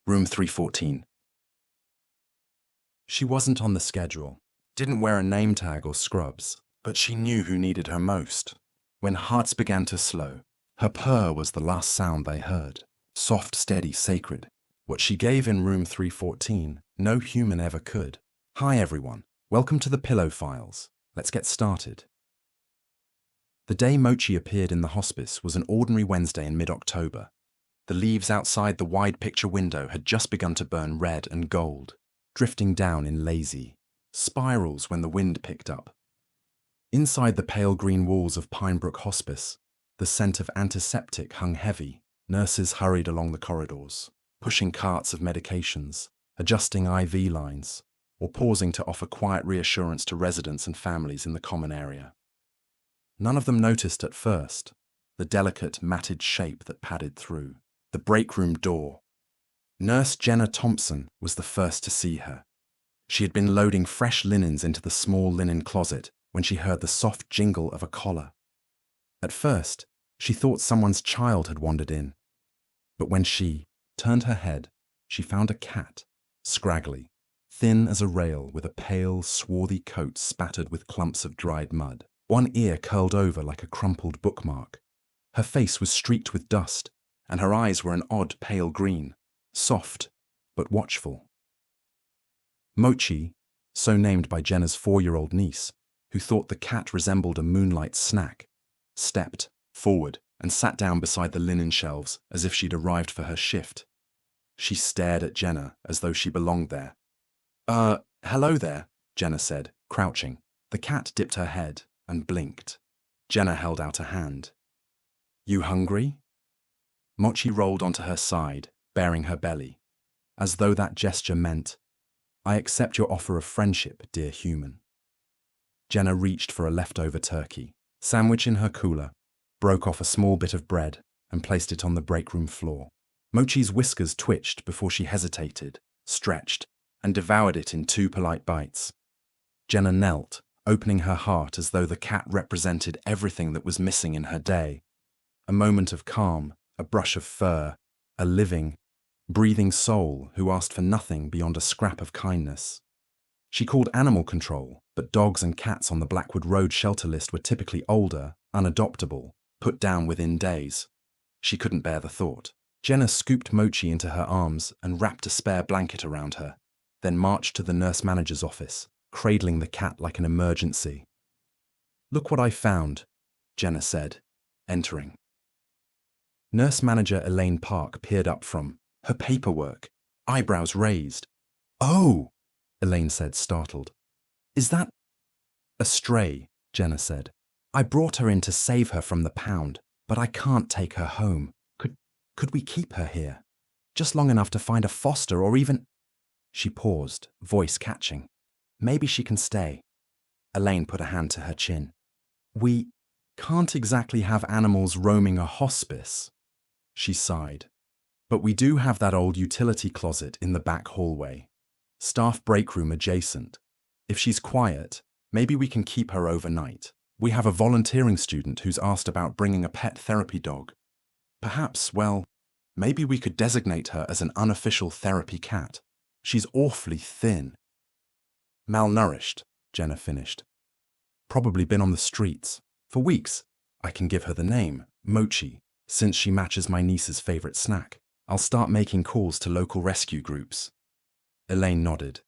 Room 314. She wasn't on the schedule, didn't wear a name tag or scrubs, but she knew who needed her most. When hearts began to slow, her purr was the last sound they heard. Soft, steady, sacred. What she gave in room 314, no human ever could. Hi everyone, welcome to the Pillow Files. Let's get started. The day Mochi appeared in the hospice was an ordinary Wednesday in mid-October. The leaves outside the wide picture window had just begun to burn red and gold, drifting down in lazy spirals when the wind picked up. Inside the pale green walls of Pinebrook Hospice, the scent of antiseptic hung heavy. Nurses hurried along the corridors, pushing carts of medications, adjusting IV lines, or pausing to offer quiet reassurance to residents and families in the common area. None of them noticed at first the delicate, matted shape that padded through the break room door. Nurse Jenna Thompson was the first to see her. She had been loading fresh linens into the small linen closet when she heard the soft jingle of a collar. At first, she thought someone's child had wandered in. But when she turned her head, she found a cat, scraggly, thin as a rail with a pale, swarthy coat spattered with clumps of dried mud. One ear curled over like a crumpled bookmark. Her face was streaked with dust, and her eyes were an odd pale green, soft but watchful. Mochi, so named by Jenna's 4-year-old niece, who thought the cat resembled a moonlight snack, stepped forward and sat down beside the linen shelves as if she'd arrived for her shift. She stared at Jenna as though she belonged there. Hello there, Jenna said, crouching. The cat dipped her head and blinked. Jenna held out a hand. You hungry? Mochi rolled onto her side, baring her belly, as though that gesture meant, I accept your offer of friendship, dear human. Jenna reached for a leftover turkey, sandwich in her cooler, broke off a small bit of bread, and placed it on the break room floor. Mochi's whiskers twitched before she hesitated, stretched, and devoured it in 2 polite bites. Jenna knelt, opening her heart as though the cat represented everything that was missing in her day. A moment of calm, a brush of fur, a living, breathing soul who asked for nothing beyond a scrap of kindness. She called animal control, but dogs and cats on the Blackwood Road shelter list were typically older, unadoptable, put down within days. She couldn't bear the thought. Jenna scooped Mochi into her arms and wrapped a spare blanket around her, then marched to the nurse manager's office, cradling the cat like an emergency. Look what I found, Jenna said, entering. Nurse manager Elaine Park peered up from her paperwork, eyebrows raised. Oh, Elaine said, startled. Is that a stray? Jenna said. I brought her in to save her from the pound, but I can't take her home. Could we keep her here? Just long enough to find a foster or even… She paused, voice catching. Maybe she can stay. Elaine put a hand to her chin. We can't exactly have animals roaming a hospice, she sighed. But we do have that old utility closet in the back hallway. Staff break room adjacent. If she's quiet, maybe we can keep her overnight. We have a volunteering student who's asked about bringing a pet therapy dog. Perhaps, well, maybe we could designate her as an unofficial therapy cat. She's awfully thin. Malnourished, Jenna finished. Probably been on the streets. For weeks. I can give her the name, Mochi, since she matches my niece's favorite snack. I'll start making calls to local rescue groups. Elaine nodded.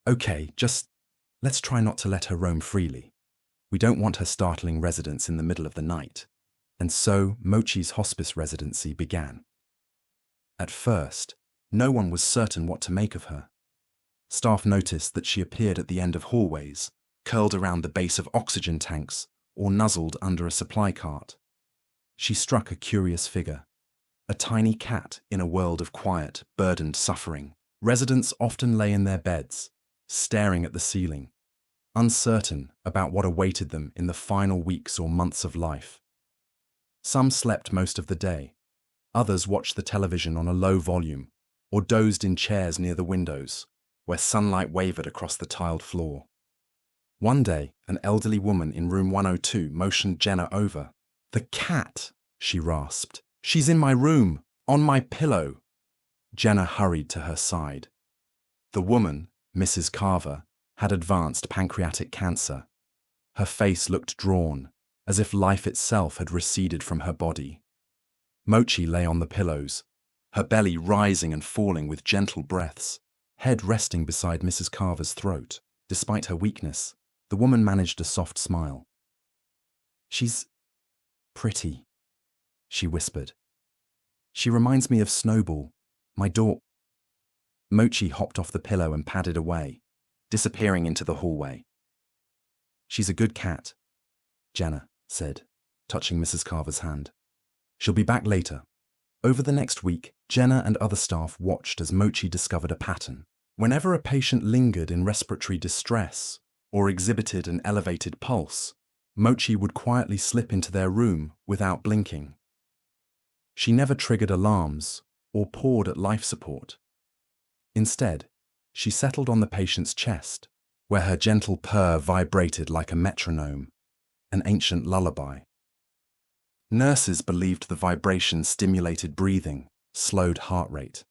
Okay, just let's try not to let her roam freely. We don't want her startling residents in the middle of the night. And so Mochi's hospice residency began. At first, no one was certain what to make of her. Staff noticed that she appeared at the end of hallways, curled around the base of oxygen tanks, or nuzzled under a supply cart. She struck a curious figure, a tiny cat in a world of quiet, burdened suffering. Residents often lay in their beds, staring at the ceiling, uncertain about what awaited them in the final weeks or months of life. Some slept most of the day. Others watched the television on a low volume or dozed in chairs near the windows, where sunlight wavered across the tiled floor. One day, an elderly woman in room 102 motioned Jenna over. The cat, she rasped. She's in my room, on my pillow. Jenna hurried to her side. The woman, Mrs. Carver, had advanced pancreatic cancer. Her face looked drawn, as if life itself had receded from her body. Mochi lay on the pillows, her belly rising and falling with gentle breaths, head resting beside Mrs. Carver's throat. Despite her weakness, the woman managed a soft smile. "She's pretty," she whispered. "She reminds me of Snowball, my daughter." Mochi hopped off the pillow and padded away, disappearing into the hallway. "She's a good cat," Jenna said, touching Mrs. Carver's hand. "She'll be back later." Over the next week, Jenna and other staff watched as Mochi discovered a pattern. Whenever a patient lingered in respiratory distress or exhibited an elevated pulse, Mochi would quietly slip into their room without blinking. She never triggered alarms or pawed at life support. Instead, she settled on the patient's chest, where her gentle purr vibrated like a metronome, an ancient lullaby. Nurses believed the vibration stimulated breathing, slowed heart rate.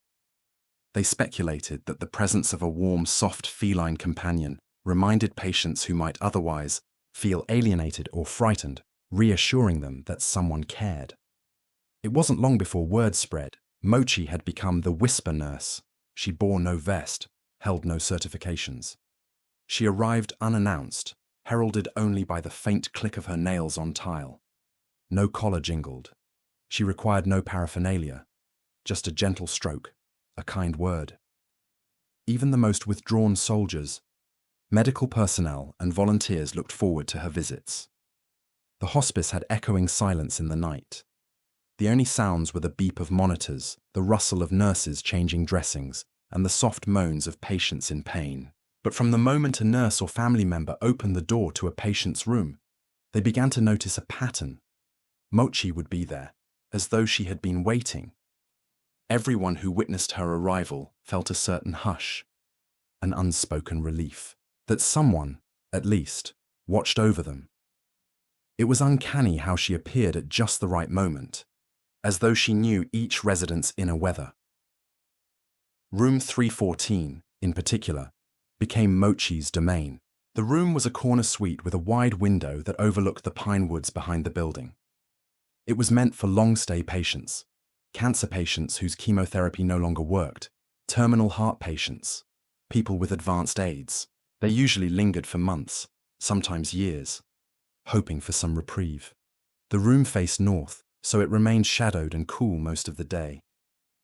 They speculated that the presence of a warm, soft feline companion reminded patients who might otherwise feel alienated or frightened, reassuring them that someone cared. It wasn't long before word spread. Mochi had become the whisper nurse. She bore no vest, held no certifications. She arrived unannounced, heralded only by the faint click of her nails on tile. No collar jingled. She required no paraphernalia, just a gentle stroke, a kind word. Even the most withdrawn soldiers, medical personnel, and volunteers looked forward to her visits. The hospice had echoing silence in the night. The only sounds were the beep of monitors, the rustle of nurses changing dressings, and the soft moans of patients in pain. But from the moment a nurse or family member opened the door to a patient's room, they began to notice a pattern. Mochi would be there, as though she had been waiting. Everyone who witnessed her arrival felt a certain hush, an unspoken relief, that someone, at least, watched over them. It was uncanny how she appeared at just the right moment, as though she knew each resident's inner weather. Room 314, in particular, became Mochi's domain. The room was a corner suite with a wide window that overlooked the pine woods behind the building. It was meant for long-stay patients, cancer patients whose chemotherapy no longer worked, terminal heart patients, people with advanced AIDS. They usually lingered for months, sometimes years, hoping for some reprieve. The room faced north, so it remained shadowed and cool most of the day.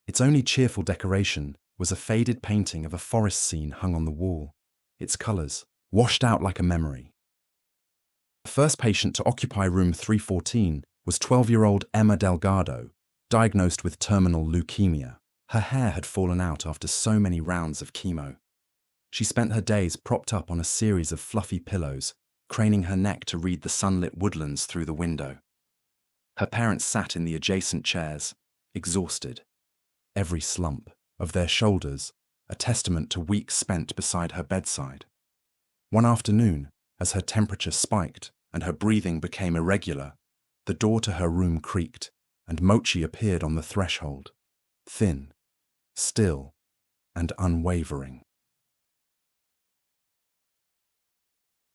Its only cheerful decoration was a faded painting of a forest scene hung on the wall, its colors washed out like a memory. The first patient to occupy room 314 was 12-year-old Emma Delgado, diagnosed with terminal leukemia. Her hair had fallen out after so many rounds of chemo. She spent her days propped up on a series of fluffy pillows, craning her neck to read the sunlit woodlands through the window. Her parents sat in the adjacent chairs, exhausted, every slump of their shoulders a testament to weeks spent beside her bedside. One afternoon, as her temperature spiked and her breathing became irregular, the door to her room creaked, and Mochi appeared on the threshold, thin, still, and unwavering.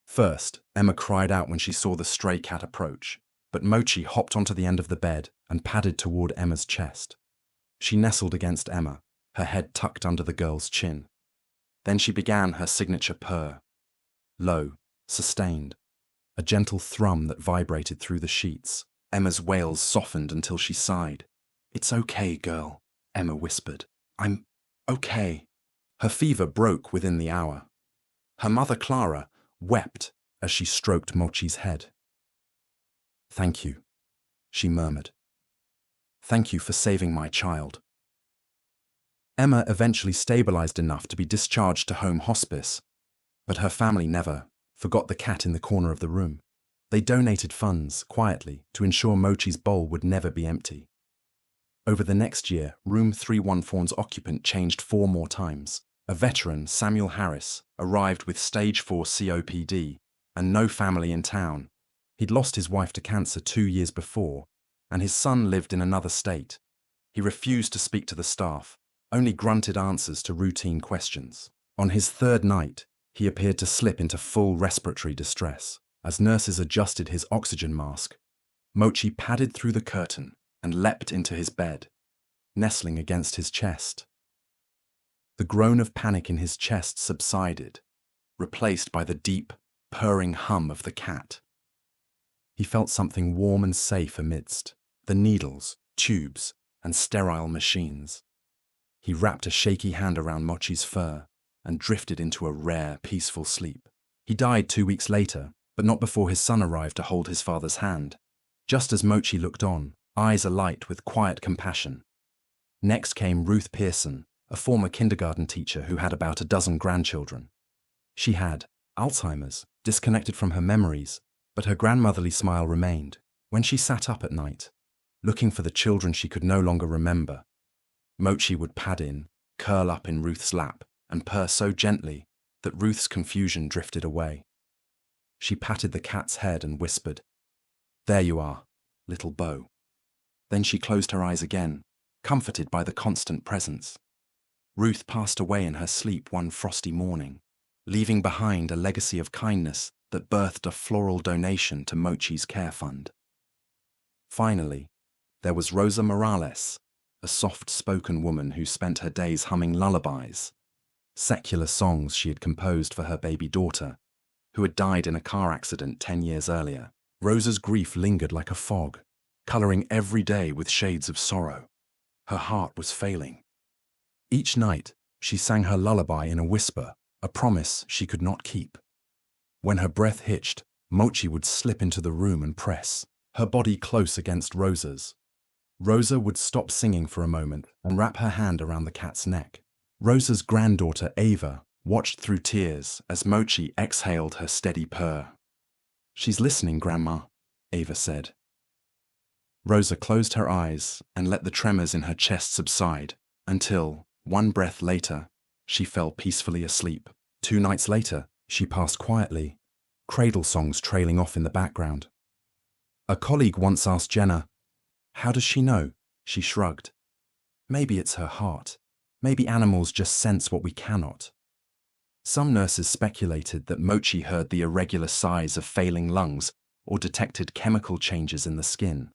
First, Emma cried out when she saw the stray cat approach, but Mochi hopped onto the end of the bed and padded toward Emma's chest. She nestled against Emma, her head tucked under the girl's chin. Then she began her signature purr. Low, sustained, a gentle thrum that vibrated through the sheets. Emma's wails softened until she sighed. "It's okay, girl," Emma whispered. "I'm okay." Her fever broke within the hour. Her mother, Clara, wept as she stroked Mochi's head. "Thank you," she murmured. "Thank you for saving my child." Emma eventually stabilized enough to be discharged to home hospice, but her family never forgot the cat in the corner of the room. They donated funds, quietly, to ensure Mochi's bowl would never be empty. Over the next year, room 314's occupant changed 4 more times. A veteran, Samuel Harris, arrived with stage 4 COPD and no family in town. He'd lost his wife to cancer 2 years before, and his son lived in another state. He refused to speak to the staff, only grunted answers to routine questions. On his third night, he appeared to slip into full respiratory distress. As nurses adjusted his oxygen mask, Mochi padded through the curtain and leapt into his bed, nestling against his chest. The groan of panic in his chest subsided, replaced by the deep, purring hum of the cat. He felt something warm and safe amidst the needles, tubes, and sterile machines. He wrapped a shaky hand around Mochi's fur and drifted into a rare, peaceful sleep. He died 2 weeks later, but not before his son arrived to hold his father's hand. Just as Mochi looked on, eyes alight with quiet compassion. Next came Ruth Pearson, a former kindergarten teacher who had about a dozen grandchildren. She had Alzheimer's, disconnected from her memories, but her grandmotherly smile remained. When she sat up at night, looking for the children she could no longer remember, Mochi would pad in, curl up in Ruth's lap, and purr so gently that Ruth's confusion drifted away. She patted the cat's head and whispered, "There you are, little Beau." Then she closed her eyes again, comforted by the constant presence. Ruth passed away in her sleep one frosty morning, leaving behind a legacy of kindness that birthed a floral donation to Mochi's care fund. Finally, there was Rosa Morales, a soft-spoken woman who spent her days humming lullabies, secular songs she had composed for her baby daughter, who had died in a car accident 10 years earlier. Rosa's grief lingered like a fog, coloring every day with shades of sorrow. Her heart was failing. Each night, she sang her lullaby in a whisper, a promise she could not keep. When her breath hitched, Mochi would slip into the room and press, her body close against Rosa's. Rosa would stop singing for a moment and wrap her hand around the cat's neck. Rosa's granddaughter, Ava, watched through tears as Mochi exhaled her steady purr. "She's listening, Grandma," Ava said. Rosa closed her eyes and let the tremors in her chest subside until, one breath later, she fell peacefully asleep. 2 nights later, she passed quietly, cradle songs trailing off in the background. A colleague once asked Jenna, "How does she know?" She shrugged. "Maybe it's her heart. Maybe animals just sense what we cannot." Some nurses speculated that Mochi heard the irregular sighs of failing lungs or detected chemical changes in the skin.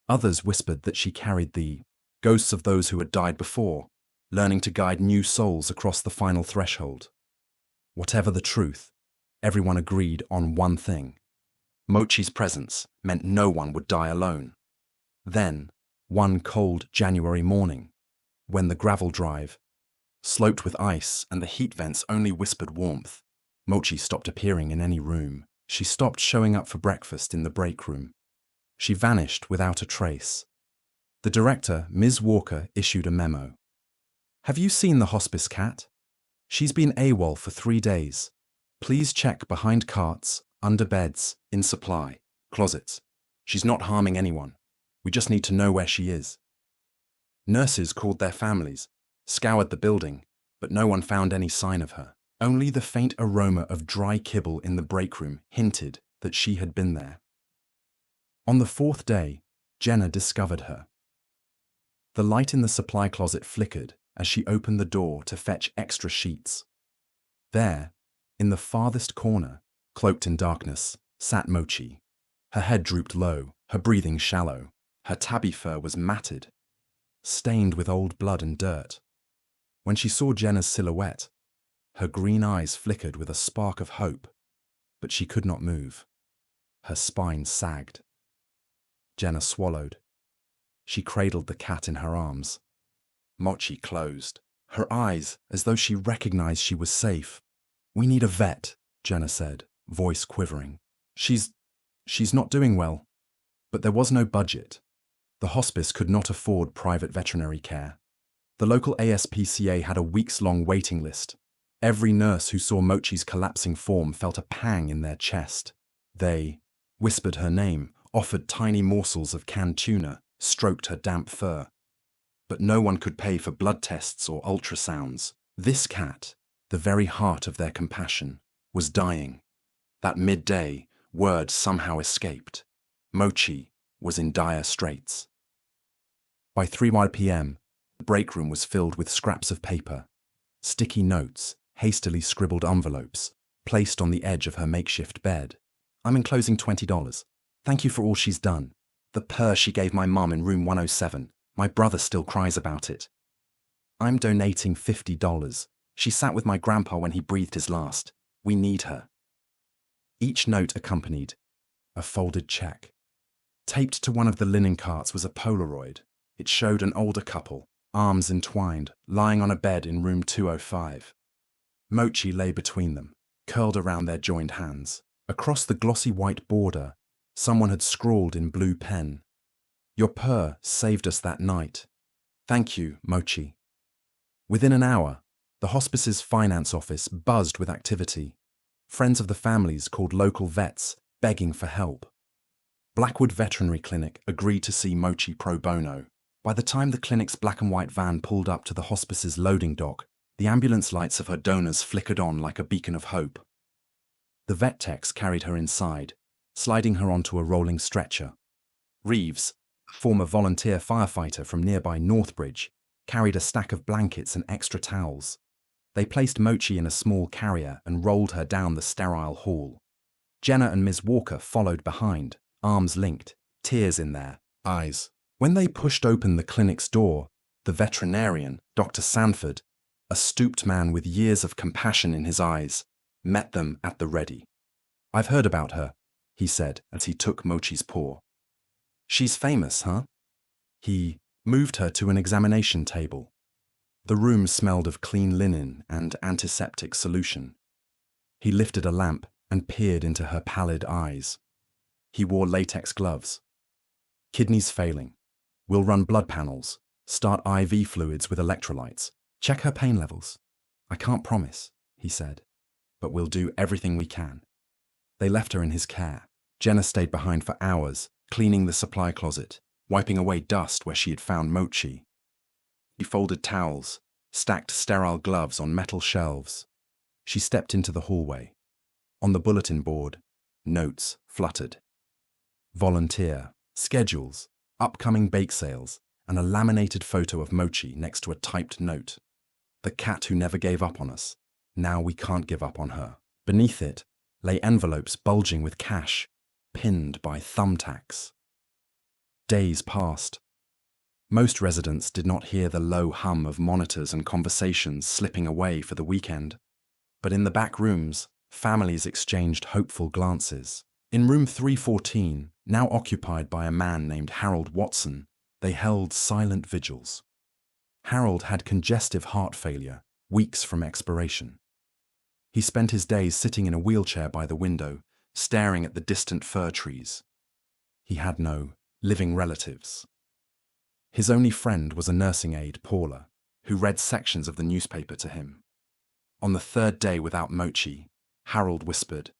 Others whispered that she carried the ghosts of those who had died before, learning to guide new souls across the final threshold. Whatever the truth, everyone agreed on one thing. Mochi's presence meant no one would die alone. Then, one cold January morning, when the gravel drive, sloped with ice and the heat vents only whispered warmth, Mochi stopped appearing in any room. She stopped showing up for breakfast in the break room. She vanished without a trace. The director, Ms. Walker, issued a memo. "Have you seen the hospice cat? She's been AWOL for 3 days. Please check behind carts, under beds, in supply, closets. She's not harming anyone. We just need to know where she is." Nurses called their families, scoured the building, but no one found any sign of her. Only the faint aroma of dry kibble in the break room hinted that she had been there. On the 4th day, Jenna discovered her. The light in the supply closet flickered as she opened the door to fetch extra sheets. There, in the farthest corner, cloaked in darkness, sat Mochi. Her head drooped low, her breathing shallow. Her tabby fur was matted, stained with old blood and dirt. When she saw Jenna's silhouette, her green eyes flickered with a spark of hope, but she could not move. Her spine sagged. Jenna swallowed. She cradled the cat in her arms. Mochi closed, her eyes as though she recognized she was safe. "We need a vet," Jenna said, voice quivering. She's not doing well." But there was no budget. The hospice could not afford private veterinary care. The local ASPCA had a weeks-long waiting list. Every nurse who saw Mochi's collapsing form felt a pang in their chest. They whispered her name, offered tiny morsels of canned tuna, stroked her damp fur. But no one could pay for blood tests or ultrasounds. This cat, the very heart of their compassion, was dying. That midday, word somehow escaped. Mochi was in dire straits. By 3 p.m., The break room was filled with scraps of paper, sticky notes, hastily scribbled envelopes, placed on the edge of her makeshift bed. I'm enclosing $20. Thank you for all she's done. The purr she gave my mum in room 107. My brother still cries about it. I'm donating $50. She sat with my grandpa when he breathed his last. We need her. Each note accompanied a folded check. Taped to one of the linen carts was a Polaroid. It showed an older couple, arms entwined, lying on a bed in room 205. Mochi lay between them, curled around their joined hands. Across the glossy white border, someone had scrawled in blue pen, "Your purr saved us that night. Thank you, Mochi." Within an hour, the hospice's finance office buzzed with activity. Friends of the families called local vets, begging for help. Blackwood Veterinary Clinic agreed to see Mochi pro bono. By the time the clinic's black and white van pulled up to the hospice's loading dock, the ambulance lights of her donors flickered on like a beacon of hope. The vet techs carried her inside, sliding her onto a rolling stretcher. Reeves, a former volunteer firefighter from nearby Northbridge, carried a stack of blankets and extra towels. They placed Mochi in a small carrier and rolled her down the sterile hall. Jenna and Ms. Walker followed behind, arms linked, tears in their eyes. When they pushed open the clinic's door, the veterinarian, Dr. Sanford, a stooped man with years of compassion in his eyes, met them at the ready. "I've heard about her," he said as he took Mochi's paw. "She's famous, huh?" He moved her to an examination table. The room smelled of clean linen and antiseptic solution. He lifted a lamp and peered into her pallid eyes. He wore latex gloves. "Kidneys failing. We'll run blood panels, start IV fluids with electrolytes, check her pain levels. I can't promise," he said, "but we'll do everything we can." They left her in his care. Jenna stayed behind for hours, cleaning the supply closet, wiping away dust where she had found Mochi. She folded towels, stacked sterile gloves on metal shelves. She stepped into the hallway. On the bulletin board, notes fluttered. Volunteer, schedules, upcoming bake sales, and a laminated photo of Mochi next to a typed note. "The cat who never gave up on us. Now we can't give up on her." Beneath it lay envelopes bulging with cash, pinned by thumbtacks. Days passed. Most residents did not hear the low hum of monitors and conversations slipping away for the weekend. But in the back rooms, families exchanged hopeful glances. In room 314, now occupied by a man named Harold Watson, they held silent vigils. Harold had congestive heart failure, weeks from expiration. He spent his days sitting in a wheelchair by the window, staring at the distant fir trees. He had no living relatives. His only friend was a nursing aide, Paula, who read sections of the newspaper to him. On the third day without Mochi, Harold whispered,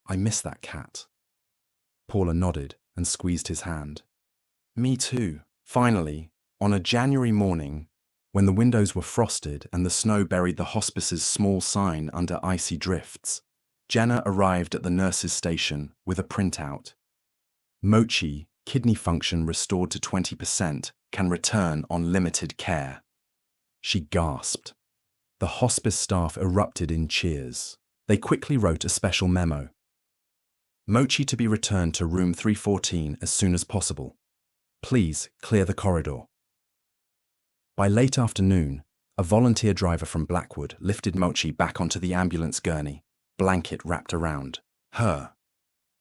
"I miss that cat." Paula nodded and squeezed his hand. "Me too." Finally, on a January morning, when the windows were frosted and the snow buried the hospice's small sign under icy drifts, Jenna arrived at the nurse's station with a printout. "Mochi, kidney function restored to 20%, can return on limited care." She gasped. The hospice staff erupted in cheers. They quickly wrote a special memo. "Mochi to be returned to room 314 as soon as possible. Please clear the corridor." By late afternoon, a volunteer driver from Blackwood lifted Mochi back onto the ambulance gurney, blanket wrapped around her.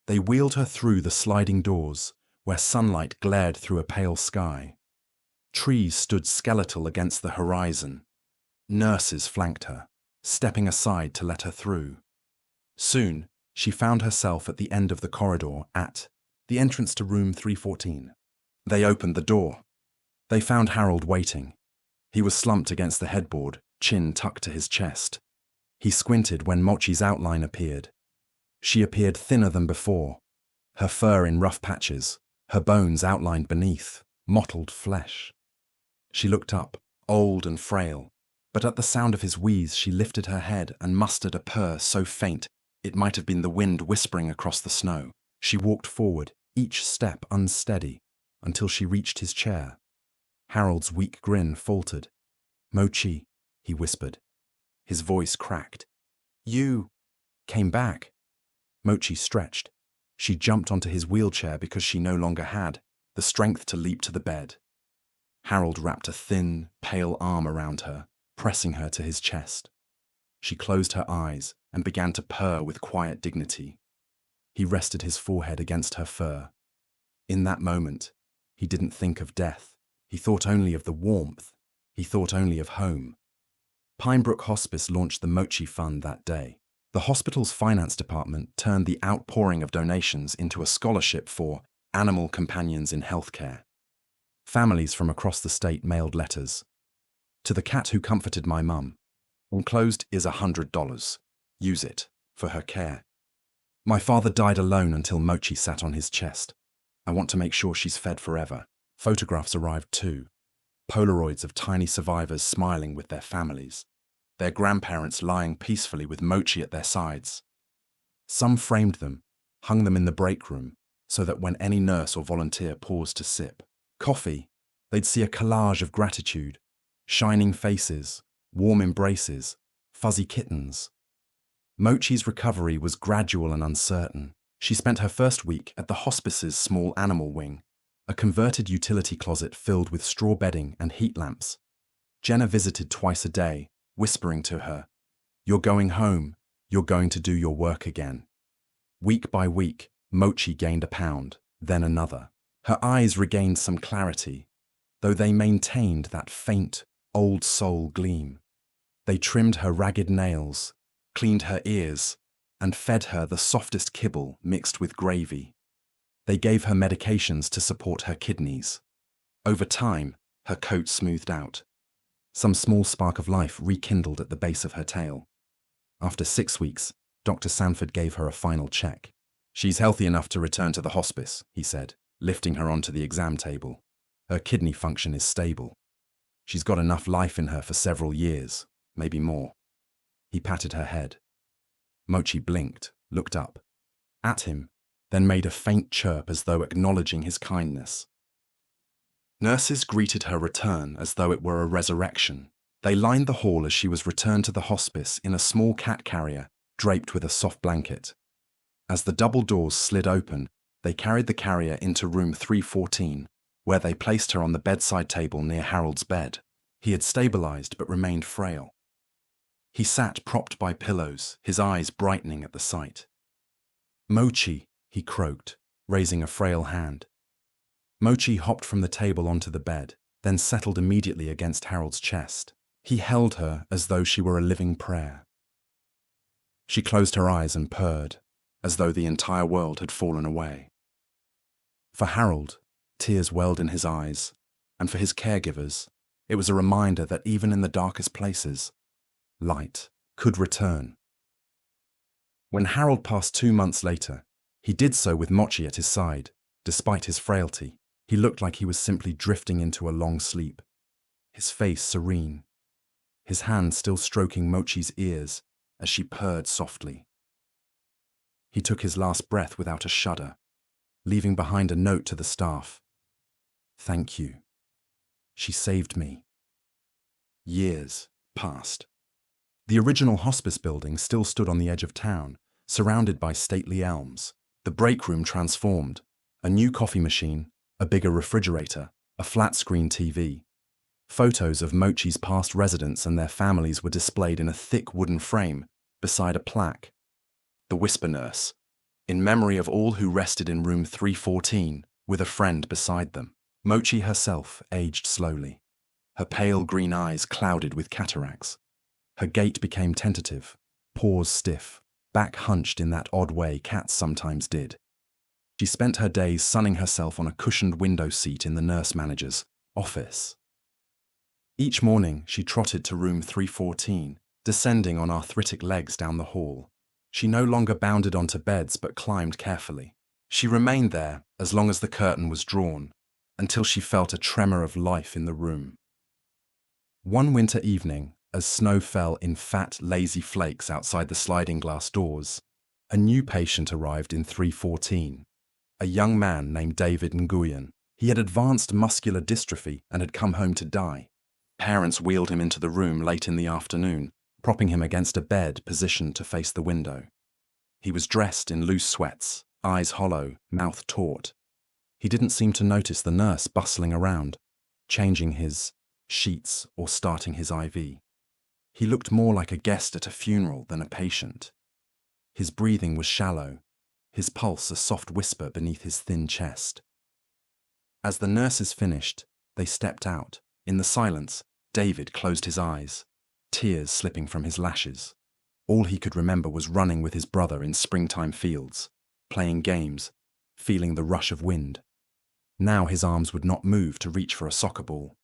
They wheeled her through the sliding doors, where sunlight glared through a pale sky. Trees stood skeletal against the horizon. Nurses flanked her, stepping aside to let her through. Soon, she found herself at the end of the corridor at the entrance to room 314. They opened the door. They found Harold waiting. He was slumped against the headboard, chin tucked to his chest. He squinted when Mochi's outline appeared. She appeared thinner than before, her fur in rough patches, her bones outlined beneath, mottled flesh. She looked up, old and frail, but at the sound of his wheeze she lifted her head and mustered a purr so faint it might have been the wind whispering across the snow. She walked forward, each step unsteady, until she reached his chair. Harold's weak grin faltered. "Mochi," he whispered. His voice cracked. "You came back." Mochi stretched. She jumped onto his wheelchair because she no longer had the strength to leap to the bed. Harold wrapped a thin, pale arm around her, pressing her to his chest. She closed her eyes and began to purr with quiet dignity. He rested his forehead against her fur. In that moment, he didn't think of death. He thought only of the warmth. He thought only of home. Pinebrook Hospice launched the Mochi Fund that day. The hospital's finance department turned the outpouring of donations into a scholarship for animal companions in healthcare. Families from across the state mailed letters. "To the cat who comforted my mum. Enclosed is $100. Use it for her care. My father died alone until Mochi sat on his chest. I want to make sure she's fed forever." Photographs arrived too. Polaroids of tiny survivors smiling with their families. Their grandparents lying peacefully with Mochi at their sides. Some framed them, hung them in the break room, so that when any nurse or volunteer paused to sip coffee, they'd see a collage of gratitude, shining faces, warm embraces, fuzzy kittens. Mochi's recovery was gradual and uncertain. She spent her first week at the hospice's small animal wing, a converted utility closet filled with straw bedding and heat lamps. Jenna visited twice a day, whispering to her, "You're going home. You're going to do your work again." Week by week, Mochi gained a pound, then another. Her eyes regained some clarity, though they maintained that faint, old soul gleam. They trimmed her ragged nails, cleaned her ears, and fed her the softest kibble mixed with gravy. They gave her medications to support her kidneys. Over time, her coat smoothed out. Some small spark of life rekindled at the base of her tail. After 6 weeks, Dr. Sanford gave her a final check. "She's healthy enough to return to the hospice," he said, lifting her onto the exam table. "Her kidney function is stable. She's got enough life in her for several years, maybe more." He patted her head. Mochi blinked, looked up at him, then made a faint chirp as though acknowledging his kindness. Nurses greeted her return as though it were a resurrection. They lined the hall as she was returned to the hospice in a small cat carrier draped with a soft blanket. As the double doors slid open, they carried the carrier into room 314, where they placed her on the bedside table near Harold's bed. He had stabilized but remained frail. He sat propped by pillows, his eyes brightening at the sight. "Mochi," he croaked, raising a frail hand. Mochi hopped from the table onto the bed, then settled immediately against Harold's chest. He held her as though she were a living prayer. She closed her eyes and purred, as though the entire world had fallen away. For Harold, tears welled in his eyes, and for his caregivers, it was a reminder that even in the darkest places, light could return. When Harold passed 2 months later, he did so with Mochi at his side. Despite his frailty, he looked like he was simply drifting into a long sleep, his face serene, his hand still stroking Mochi's ears as she purred softly. He took his last breath without a shudder, leaving behind a note to the staff. "Thank you. She saved me." Years passed. The original hospice building still stood on the edge of town, surrounded by stately elms. The break room transformed. A new coffee machine, a bigger refrigerator, a flat-screen TV. Photos of Mochi's past residents and their families were displayed in a thick wooden frame beside a plaque. "The Whisper Nurse, in memory of all who rested in room 314, with a friend beside them." Mochi herself aged slowly. Her pale green eyes clouded with cataracts. Her gait became tentative, paws stiff, back hunched in that odd way cats sometimes did. She spent her days sunning herself on a cushioned window seat in the nurse manager's office. Each morning, she trotted to room 314, descending on arthritic legs down the hall. She no longer bounded onto beds but climbed carefully. She remained there as long as the curtain was drawn, until she felt a tremor of life in the room. One winter evening, as snow fell in fat, lazy flakes outside the sliding glass doors, a new patient arrived in 314, a young man named David Nguyen. He had advanced muscular dystrophy and had come home to die. Parents wheeled him into the room late in the afternoon, propping him against a bed positioned to face the window. He was dressed in loose sweats, eyes hollow, mouth taut. He didn't seem to notice the nurse bustling around, changing his sheets or starting his IV. He looked more like a guest at a funeral than a patient. His breathing was shallow, his pulse a soft whisper beneath his thin chest. As the nurses finished, they stepped out. In the silence, David closed his eyes, tears slipping from his lashes. All he could remember was running with his brother in springtime fields, playing games, feeling the rush of wind. Now his arms would not move to reach for a soccer ball.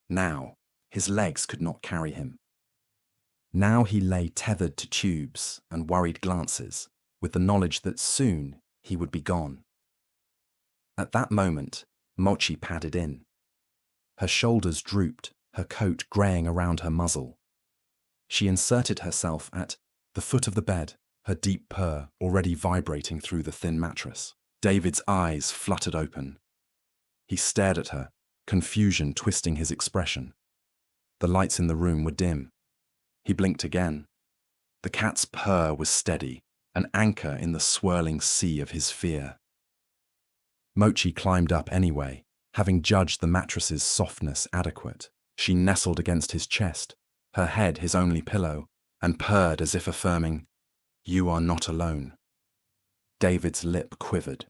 Now his legs could not carry him. Now he lay tethered to tubes and worried glances, with the knowledge that soon he would be gone. At that moment, Mochi padded in. Her shoulders drooped, her coat greying around her muzzle. She inserted herself at the foot of the bed, her deep purr already vibrating through the thin mattress. David's eyes fluttered open. He stared at her, confusion twisting his expression. The lights in the room were dim. He blinked again. The cat's purr was steady, an anchor in the swirling sea of his fear. Mochi climbed up anyway, having judged the mattress's softness adequate. She nestled against his chest, her head his only pillow, and purred as if affirming, "You are not alone." David's lip quivered.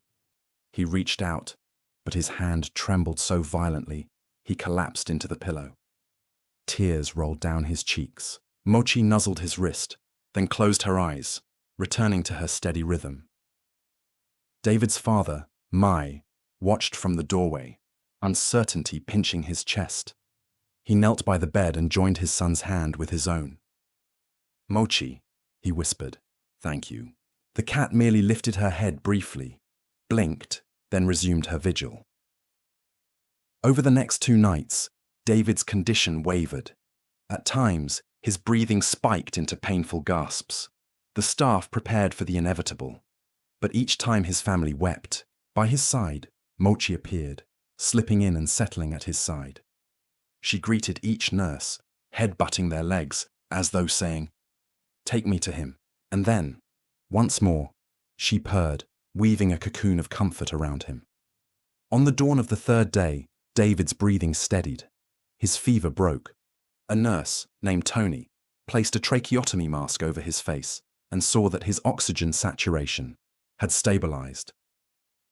He reached out, but his hand trembled so violently, he collapsed into the pillow. Tears rolled down his cheeks. Mochi nuzzled his wrist, then closed her eyes, returning to her steady rhythm. David's father, Mai, watched from the doorway, uncertainty pinching his chest. He knelt by the bed and joined his son's hand with his own. "Mochi," he whispered, "thank you." The cat merely lifted her head briefly, blinked, then resumed her vigil. Over the next 2 nights, David's condition wavered. At times, his breathing spiked into painful gasps. The staff prepared for the inevitable. But each time his family wept, by his side, Mochi appeared, slipping in and settling at his side. She greeted each nurse, head-butting their legs, as though saying, "Take me to him." And then, once more, she purred, weaving a cocoon of comfort around him. On the dawn of the 3rd day, David's breathing steadied. His fever broke. A nurse, named Tony, placed a tracheotomy mask over his face and saw that his oxygen saturation had stabilized.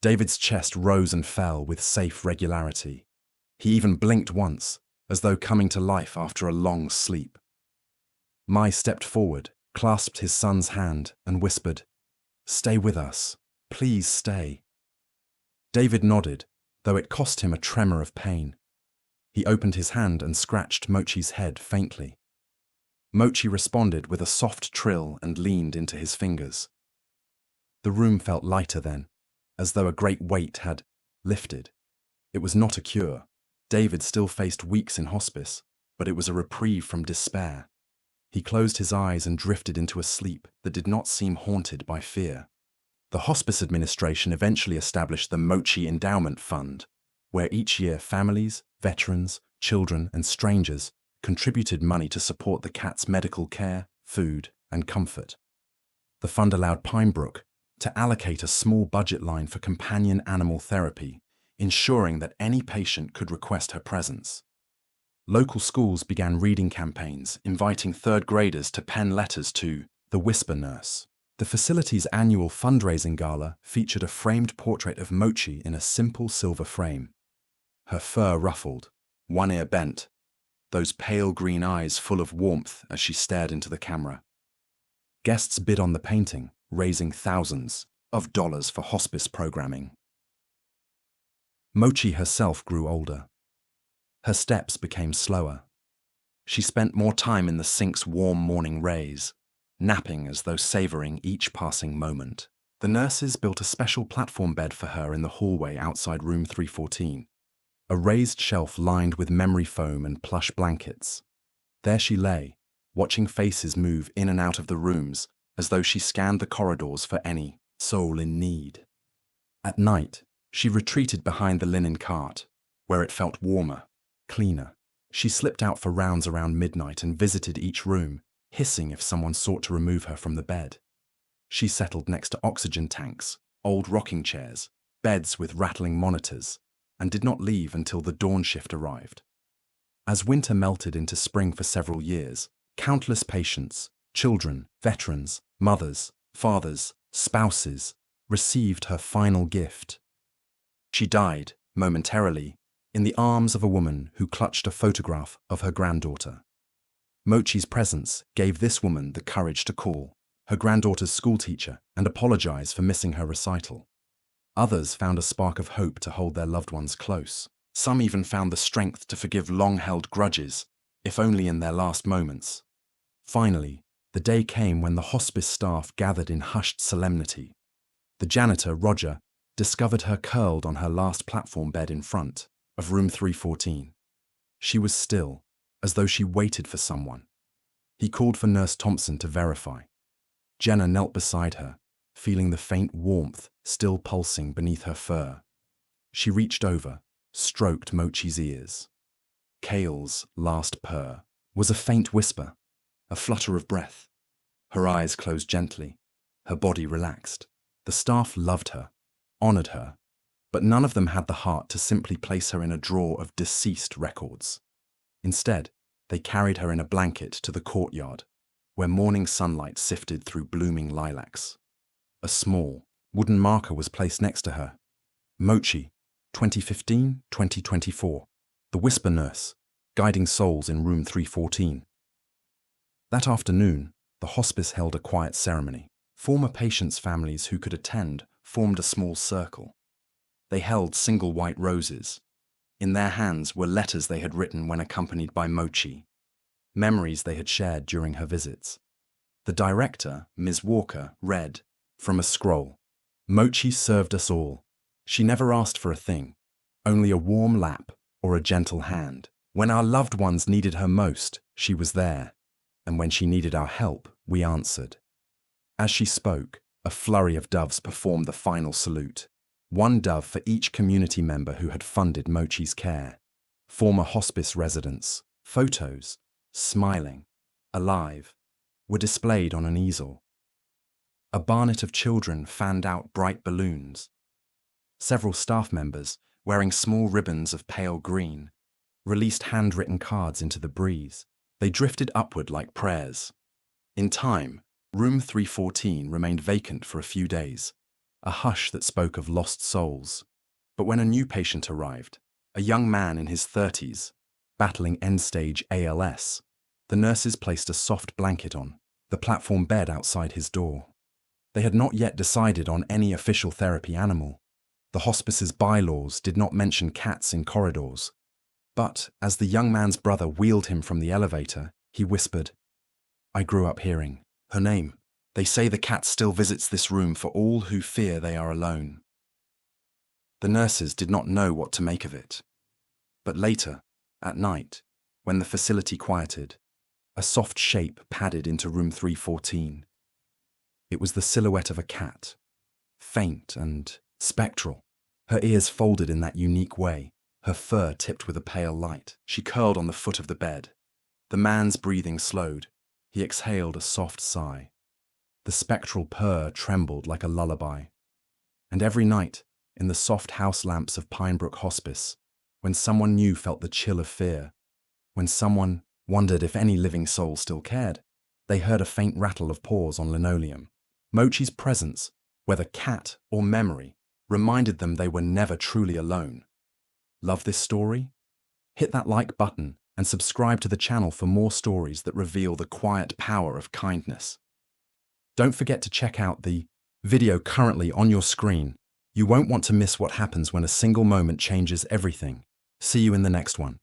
David's chest rose and fell with safe regularity. He even blinked once, as though coming to life after a long sleep. Mai stepped forward, clasped his son's hand, and whispered, "Stay with us. Please stay." David nodded, though it cost him a tremor of pain. He opened his hand and scratched Mochi's head faintly. Mochi responded with a soft trill and leaned into his fingers. The room felt lighter then, as though a great weight had lifted. It was not a cure. David still faced weeks in hospice, but it was a reprieve from despair. He closed his eyes and drifted into a sleep that did not seem haunted by fear. The Hospice Administration eventually established the Mochi Endowment Fund, where each year families, veterans, children, and strangers contributed money to support the cat's medical care, food, and comfort. The fund allowed Pinebrook to allocate a small budget line for companion animal therapy, ensuring that any patient could request her presence. Local schools began reading campaigns, inviting 3rd graders to pen letters to the Whisper Nurse. The facility's annual fundraising gala featured a framed portrait of Mochi in a simple silver frame. Her fur ruffled, one ear bent, those pale green eyes full of warmth as she stared into the camera. Guests bid on the painting, raising thousands of dollars for hospice programming. Mochi herself grew older. Her steps became slower. She spent more time in the sink's warm morning rays, napping as though savoring each passing moment. The nurses built a special platform bed for her in the hallway outside room 314, a raised shelf lined with memory foam and plush blankets. There she lay, watching faces move in and out of the rooms as though she scanned the corridors for any soul in need. At night, She retreated behind the linen cart, where it felt warmer, cleaner. She slipped out for rounds around midnight and visited each room, hissing if someone sought to remove her from the bed. She settled next to oxygen tanks, old rocking chairs, beds with rattling monitors, and did not leave until the dawn shift arrived. As winter melted into spring for several years, countless patients, children, veterans, mothers, fathers, spouses, received her final gift. She died, momentarily, in the arms of a woman who clutched a photograph of her granddaughter. Mochi's presence gave this woman the courage to call her granddaughter's schoolteacher and apologize for missing her recital. Others found a spark of hope to hold their loved ones close. Some even found the strength to forgive long-held grudges, if only in their last moments. Finally, the day came when the hospice staff gathered in hushed solemnity. The janitor, Roger, discovered her curled on her last platform bed in front of room 314. She was still, as though she waited for someone. He called for Nurse Thompson to verify. Jenna knelt beside her, feeling the faint warmth still pulsing beneath her fur. She reached over, stroked Mochi's ears. Kale's last purr was a faint whisper, a flutter of breath. Her eyes closed gently, her body relaxed. The staff loved her, honored her, but none of them had the heart to simply place her in a drawer of deceased records. Instead, they carried her in a blanket to the courtyard, where morning sunlight sifted through blooming lilacs. A small, wooden marker was placed next to her. Mochi, 2015-2024, the Whisper Nurse, guiding souls in room 314. That afternoon, the hospice held a quiet ceremony. Former patients' families who could attend formed a small circle. They held single white roses. In their hands were letters they had written when accompanied by Mochi, memories they had shared during her visits. The director, Ms. Walker, read, from a scroll, "Mochi served us all. She never asked for a thing, only a warm lap or a gentle hand. When our loved ones needed her most, she was there, and when she needed our help, we answered." As she spoke, a flurry of doves performed the final salute. One dove for each community member who had funded Mochi's care. Former hospice residents, photos, smiling, alive, were displayed on an easel. A barnet of children fanned out bright balloons. Several staff members, wearing small ribbons of pale green, released handwritten cards into the breeze. They drifted upward like prayers. In time, room 314 remained vacant for a few days, a hush that spoke of lost souls. But when a new patient arrived, a young man in his 30s, battling end-stage ALS, the nurses placed a soft blanket on the platform bed outside his door. They had not yet decided on any official therapy animal. The hospice's bylaws did not mention cats in corridors. But as the young man's brother wheeled him from the elevator, he whispered, "I grew up hearing her name. They say the cat still visits this room for all who fear they are alone." The nurses did not know what to make of it. But later, at night, when the facility quieted, a soft shape padded into room 314. It was the silhouette of a cat, faint and spectral, her ears folded in that unique way, her fur tipped with a pale light. She curled on the foot of the bed. The man's breathing slowed. He exhaled a soft sigh. The spectral purr trembled like a lullaby. And every night, in the soft house lamps of Pinebrook Hospice, when someone new felt the chill of fear, when someone wondered if any living soul still cared, they heard a faint rattle of paws on linoleum. Mochi's presence, whether cat or memory, reminded them they were never truly alone. Love this story? Hit that like button and subscribe to the channel for more stories that reveal the quiet power of kindness. Don't forget to check out the video currently on your screen. You won't want to miss what happens when a single moment changes everything. See you in the next one.